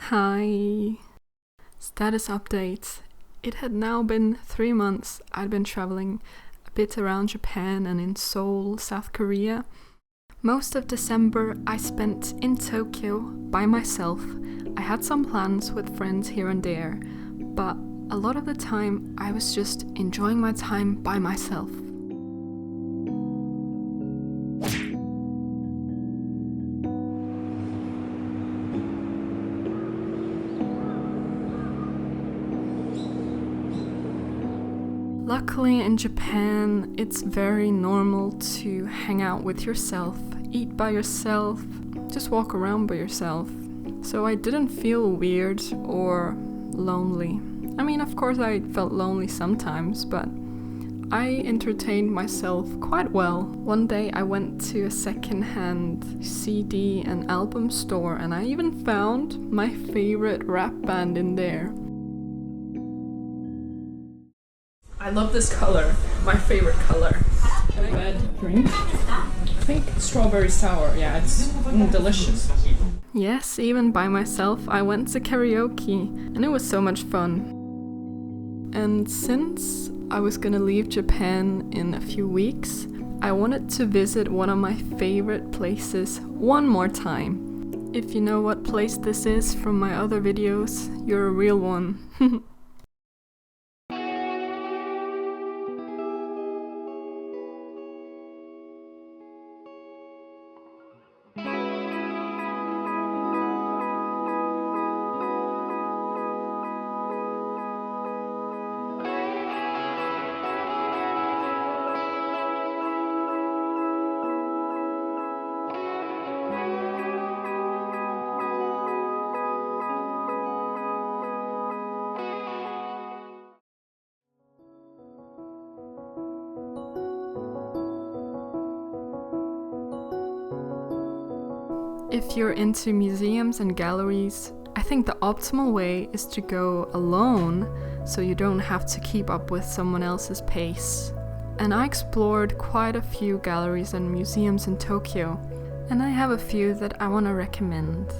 Hi. Status update. It had now been 3 months. I'd been traveling a bit around Japan and in Seoul, South Korea. Most of December I spent in Tokyo by myself. I had some plans with friends here and there, but a lot of the time I was just enjoying my time by myself. Luckily in Japan, it's very normal to hang out with yourself, eat by yourself, just walk around by yourself. So I didn't feel weird or lonely. I mean, of course I felt lonely sometimes, but I entertained myself quite well. One day I went to a second-hand CD and album store and I even found my favorite rap band in there. I love this color, my favorite color. Can I add a drink? I think strawberry sour, yeah, it's delicious. Yes, even by myself, I went to karaoke and it was so much fun. And since I was gonna leave Japan in a few weeks, I wanted to visit one of my favorite places one more time. If you know what place this is from my other videos, you're a real one. If you're into museums and galleries, I think the optimal way is to go alone so you don't have to keep up with someone else's pace. And I explored quite a few galleries and museums in Tokyo, and I have a few that I want to recommend.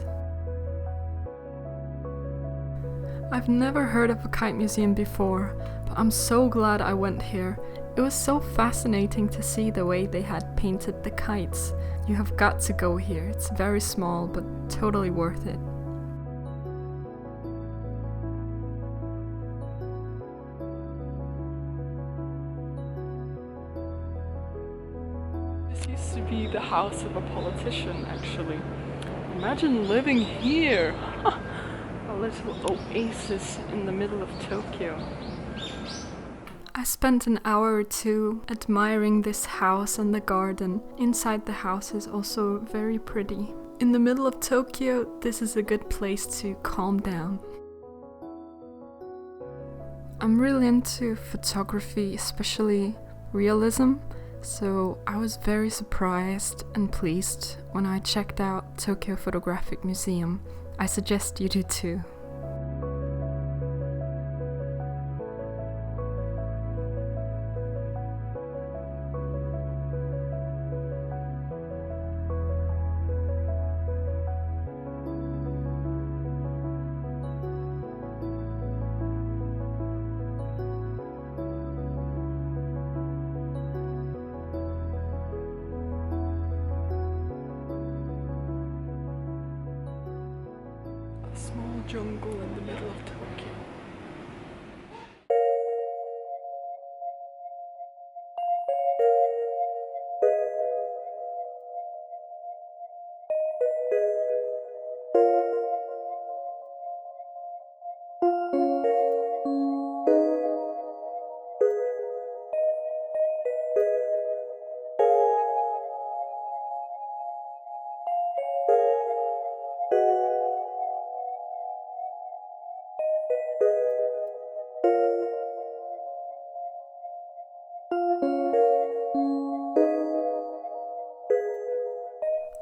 I've never heard of a kite museum before, but I'm so glad I went here. It was so fascinating to see the way they had painted the kites. You have got to go here. It's very small, but totally worth it. This used to be the house of a politician, actually. Imagine living here! A little oasis in the middle of Tokyo. I spent an hour or two admiring this house and the garden. Inside the house is also very pretty. In the middle of Tokyo, this is a good place to calm down. I'm really into photography, especially realism, so I was very surprised and pleased when I checked out Tokyo Photographic Museum. I suggest you do too. Small jungle in the middle of Tokyo.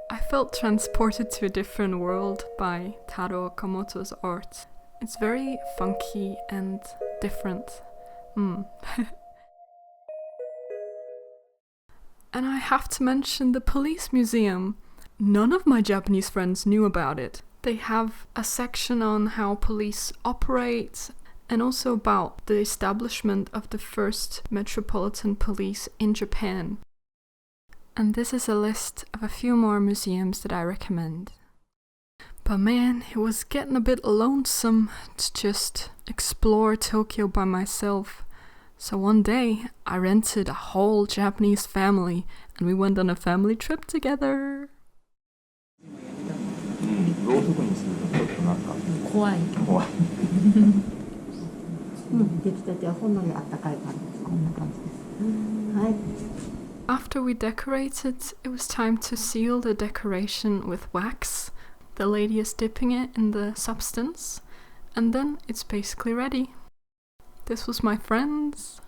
I felt transported to a different world by Taro Okamoto's art. It's very funky and different. And I have to mention the police museum. None of my Japanese friends knew about it. They have a section on how police operate and also about the establishment of the first metropolitan police in Japan. And this is a list of a few more museums that I recommend. But man, it was getting a bit lonesome to just explore Tokyo by myself. So one day, I rented a whole Japanese family and we went on a family trip together. ろうそくにするとちょっとなんか怖い。出来たてはほんのりあったかい感じです。こんな感じです。はい。 After we decorated, it was time to seal the decoration with wax. The lady is dipping it in the substance, and then it's basically ready. This was my friends.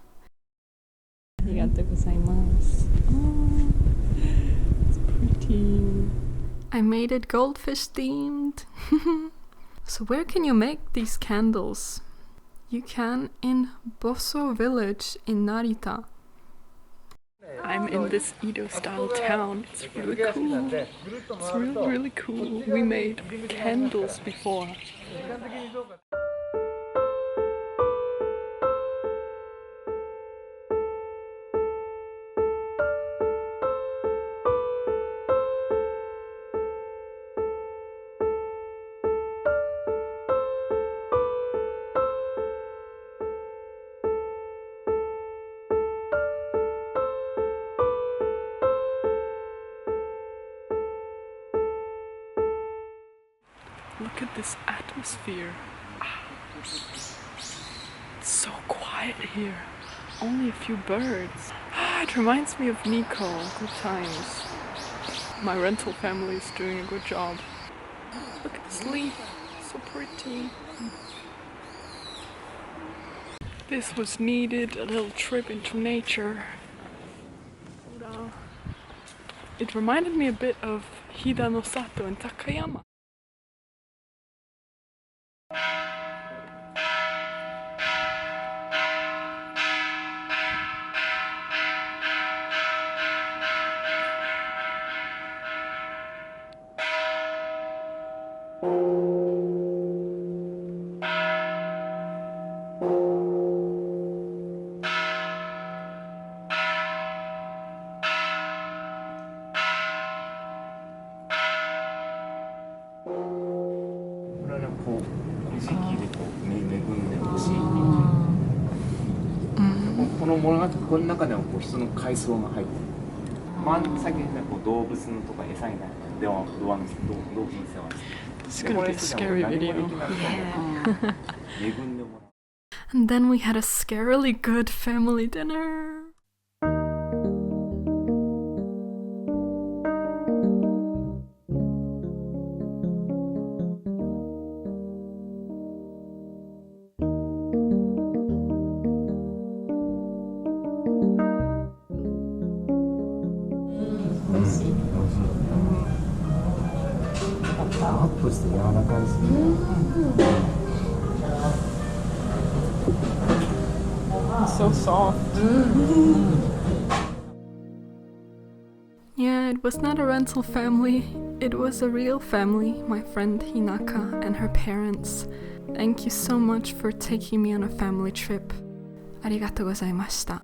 Arigatou gozaimasu. Oh, it's pretty. I made it goldfish themed. So where can you make these candles? You can in Bosso village in Narita. I'm in this Edo-style town. It's really cool. It's really cool. We made candles before. Look at this atmosphere. It's so quiet here. Only a few birds. It reminds me of Nico. Good times. My rental family is doing a good job. Look at this leaf. So pretty. This was needed. A little trip into nature. It reminded me a bit of Hida no Sato in Takayama. This is gonna be a scary video. Yeah. And then we had a scarily good family dinner. It's so soft. Yeah, it was not a rental family. It was a real family, my friend Hinaka and her parents. Thank you so much for taking me on a family trip. ありがとうございました。